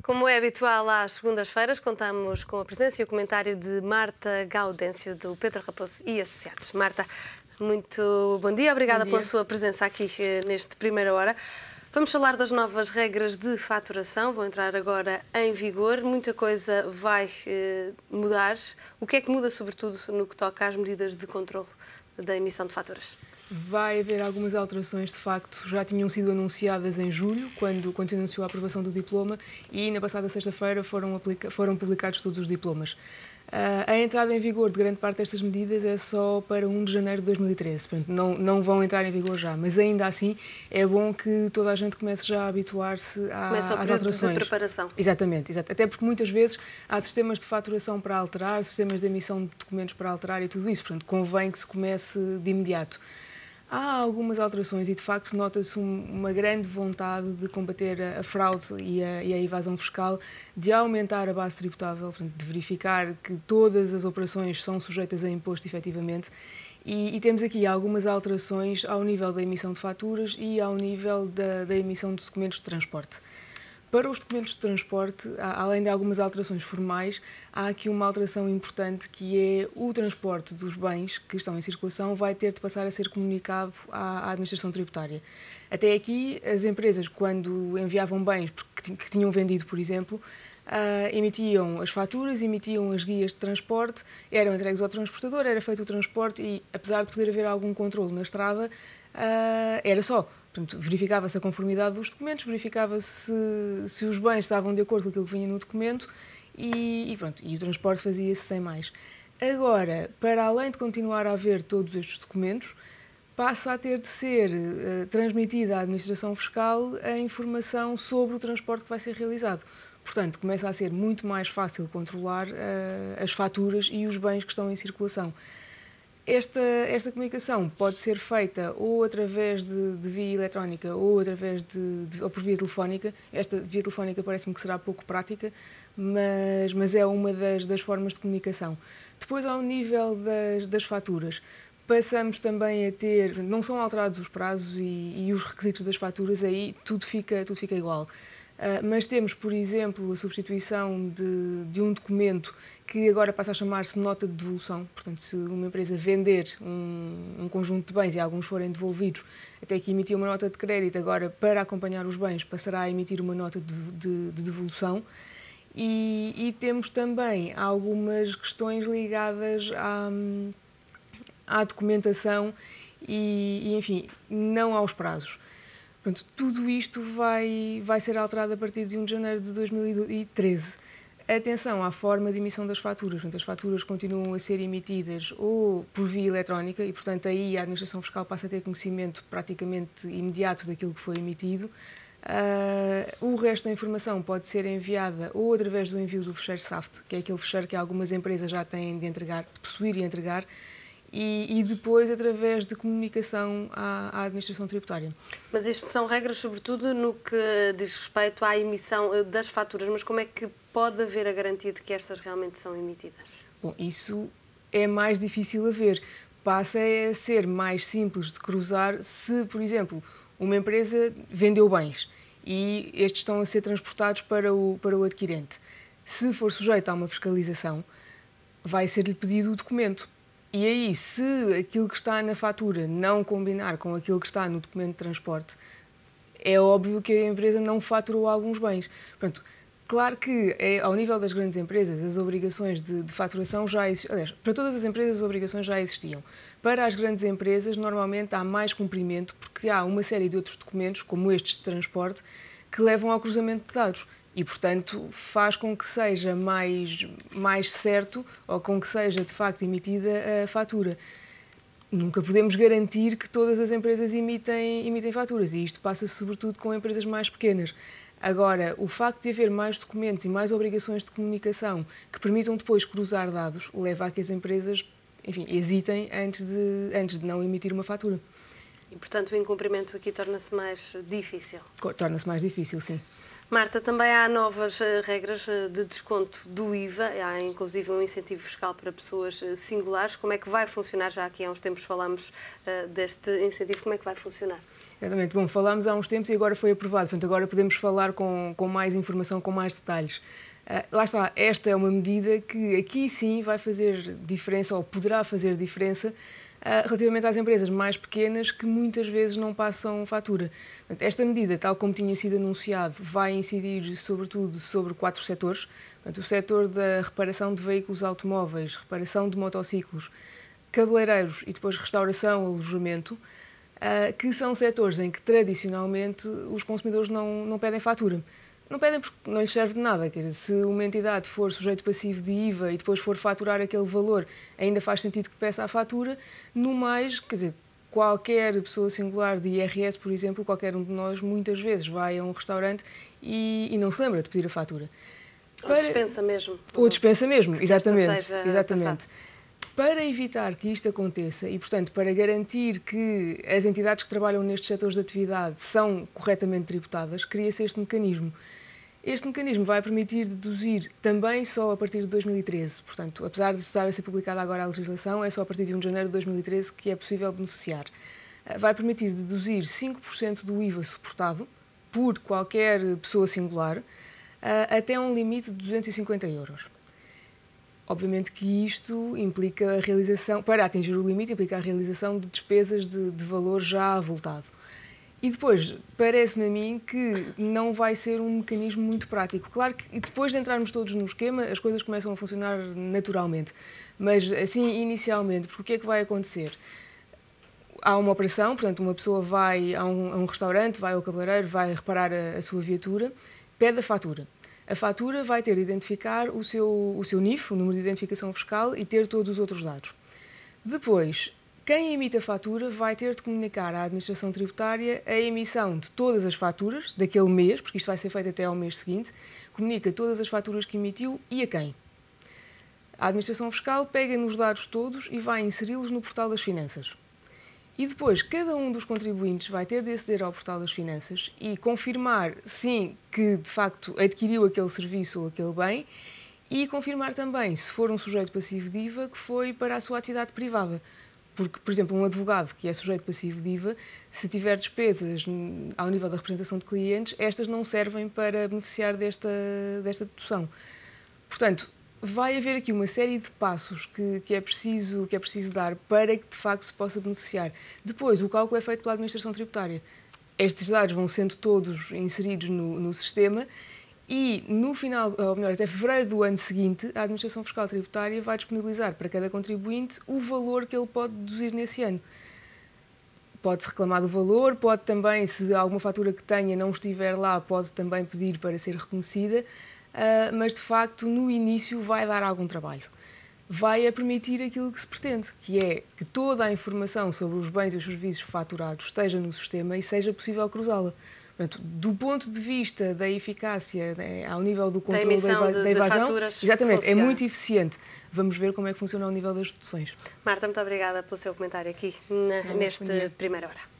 Como é habitual às segundas-feiras, contamos com a presença e o comentário de Marta Gaudêncio, do Pedro Raposo e Associados. Marta, muito bom dia. Obrigada pela sua presença aqui neste Primeira Hora. Vamos falar das novas regras de faturação, vão entrar agora em vigor. Muita coisa vai mudar. O que é que muda, sobretudo, no que toca às medidas de controlo da emissão de faturas? Vai haver algumas alterações, de facto, já tinham sido anunciadas em julho, quando se anunciou a aprovação do diploma, e na passada sexta-feira foram publicados todos os diplomas. A entrada em vigor de grande parte destas medidas é só para 1 de janeiro de 2013, portanto não vão entrar em vigor já, mas ainda assim é bom que toda a gente comece já a habituar-se às alterações. Começa o período de preparação. Exatamente, até porque muitas vezes há sistemas de faturação para alterar, sistemas de emissão de documentos para alterar e tudo isso, portanto convém que se comece de imediato. Há algumas alterações e, de facto, nota-se uma grande vontade de combater a fraude e a evasão fiscal, de aumentar a base tributável, portanto, de verificar que todas as operações são sujeitas a imposto, efetivamente. E temos aqui algumas alterações ao nível da emissão de faturas e ao nível da emissão de documentos de transporte. Para os documentos de transporte, além de algumas alterações formais, há aqui uma alteração importante, que é o transporte dos bens que estão em circulação vai ter de passar a ser comunicado à administração tributária. Até aqui, as empresas, quando enviavam bens que tinham vendido, por exemplo, emitiam as faturas, emitiam as guias de transporte, eram entregues ao transportador, era feito o transporte e, apesar de poder haver algum controle na estrada, era só. Portanto, verificava-se a conformidade dos documentos, verificava-se se os bens estavam de acordo com aquilo que vinha no documento e o transporte fazia-se sem mais. Agora, para além de continuar a haver todos estes documentos, passa a ter de ser transmitida à administração fiscal a informação sobre o transporte que vai ser realizado. Portanto, começa a ser muito mais fácil controlar as faturas e os bens que estão em circulação. Esta comunicação pode ser feita ou através de via eletrónica ou através ou por via telefónica. Esta via telefónica parece-me que será pouco prática, mas é uma das formas de comunicação. Depois, ao nível das faturas, passamos também a ter, não são alterados os prazos e os requisitos das faturas, aí tudo fica igual. Mas temos, por exemplo, a substituição de um documento que agora passa a chamar-se nota de devolução. Portanto, se uma empresa vender um conjunto de bens e alguns forem devolvidos, até que emitia uma nota de crédito, agora, para acompanhar os bens, passará a emitir uma nota de devolução. E temos também algumas questões ligadas à documentação e, enfim, não aos prazos. Portanto, tudo isto vai ser alterado a partir de 1 de janeiro de 2013. Atenção à forma de emissão das faturas. Portanto, as faturas continuam a ser emitidas ou por via eletrónica e, portanto, aí a administração fiscal passa a ter conhecimento praticamente imediato daquilo que foi emitido. O resto da informação pode ser enviada ou através do envio do fecheiro SAFT, que é aquele fecheiro que algumas empresas já têm de entregar, de possuir e entregar, e depois através de comunicação à administração tributária. Mas isto são regras, sobretudo, no que diz respeito à emissão das faturas. Mas como é que pode haver a garantia de que estas realmente são emitidas? Bom, isso é mais difícil a ver. Passa a ser mais simples de cruzar se, por exemplo, uma empresa vendeu bens e estes estão a ser transportados para o adquirente. Se for sujeito a uma fiscalização, vai ser-lhe pedido o documento. E aí, se aquilo que está na fatura não combinar com aquilo que está no documento de transporte, é óbvio que a empresa não faturou alguns bens. Portanto, claro que ao nível das grandes empresas, as obrigações de faturação já existiam. Aliás, para todas as empresas as obrigações já existiam. Para as grandes empresas, normalmente há mais cumprimento, porque há uma série de outros documentos, como estes de transporte, que levam ao cruzamento de dados. E, portanto, faz com que seja mais certo ou com que seja, de facto, emitida a fatura. Nunca podemos garantir que todas as empresas emitem faturas e isto passa sobretudo com empresas mais pequenas. Agora, o facto de haver mais documentos e mais obrigações de comunicação que permitam depois cruzar dados leva a que as empresas, enfim, hesitem antes de não emitir uma fatura. E, portanto, o incumprimento aqui torna-se mais difícil? Torna-se mais difícil, sim. Marta, também há novas regras de desconto do IVA, há inclusive um incentivo fiscal para pessoas singulares. Como é que vai funcionar? Já aqui há uns tempos falámos deste incentivo, como é que vai funcionar? Exatamente. Bom, falámos há uns tempos e agora foi aprovado, portanto agora podemos falar com mais informação, com mais detalhes. Lá está, esta é uma medida que aqui sim vai fazer diferença, ou poderá fazer diferença, relativamente às empresas mais pequenas que muitas vezes não passam fatura. Portanto, esta medida, tal como tinha sido anunciado, vai incidir sobretudo sobre 4 setores. Portanto, o setor da reparação de veículos automóveis, reparação de motociclos, cabeleireiros e depois restauração, alojamento, que são setores em que tradicionalmente os consumidores não pedem fatura. Não pedem porque não lhes serve de nada. Quer dizer, se uma entidade for sujeito passivo de IVA e depois for faturar aquele valor, ainda faz sentido que peça a fatura. No mais, quer dizer, qualquer pessoa singular de IRS, por exemplo, qualquer um de nós, muitas vezes vai a um restaurante e não se lembra de pedir a fatura. Ou dispensa mesmo. Ou dispensa mesmo, exatamente. Exatamente. Para evitar que isto aconteça e, portanto, para garantir que as entidades que trabalham nestes setores de atividade são corretamente tributadas, cria-se este mecanismo. Este mecanismo vai permitir deduzir também só a partir de 2013. Portanto, apesar de estar a ser publicada agora a legislação, é só a partir de 1 de janeiro de 2013 que é possível beneficiar. Vai permitir deduzir 5% do IVA suportado por qualquer pessoa singular até um limite de 250 euros. Obviamente que isto implica a realização, para atingir o limite, implica a realização de despesas de valor já avultado. E depois, parece-me a mim que não vai ser um mecanismo muito prático. Claro que depois de entrarmos todos no esquema, as coisas começam a funcionar naturalmente. Mas assim, inicialmente, porque o que é que vai acontecer? Há uma operação, portanto, uma pessoa vai a um restaurante, vai ao cabeleireiro, vai reparar a sua viatura, pede a fatura. A fatura vai ter de identificar o seu NIF, o número de identificação fiscal, e ter todos os outros dados. Depois, quem emite a fatura vai ter de comunicar à administração tributária a emissão de todas as faturas daquele mês, porque isto vai ser feito até ao mês seguinte, comunica todas as faturas que emitiu e a quem. A administração fiscal pega nos dados todos e vai inseri-los no portal das finanças. E depois, cada um dos contribuintes vai ter de aceder ao portal das finanças e confirmar, sim, que de facto adquiriu aquele serviço ou aquele bem, e confirmar também, se for um sujeito passivo de IVA, que foi para a sua atividade privada. Porque, por exemplo, um advogado que é sujeito passivo de IVA, se tiver despesas ao nível da representação de clientes, estas não servem para beneficiar desta dedução. Portanto, vai haver aqui uma série de passos que é preciso dar para que, de facto, se possa beneficiar. Depois, o cálculo é feito pela administração tributária. Estes dados vão sendo todos inseridos no sistema e, no final, ou melhor, até fevereiro do ano seguinte, a administração fiscal tributária vai disponibilizar para cada contribuinte o valor que ele pode deduzir nesse ano. Pode-se reclamar do valor, pode também, se alguma fatura que tenha não estiver lá, pode também pedir para ser reconhecida. Mas, de facto, no início vai dar algum trabalho. Vai a permitir aquilo que se pretende, que é que toda a informação sobre os bens e os serviços faturados esteja no sistema e seja possível cruzá-la. Portanto, do ponto de vista da eficácia, ao nível do controle da evasão, faturas, exatamente, funciona. É muito eficiente. Vamos ver como é que funciona ao nível das deduções. Marta, muito obrigada pelo seu comentário aqui neste Primeira Hora.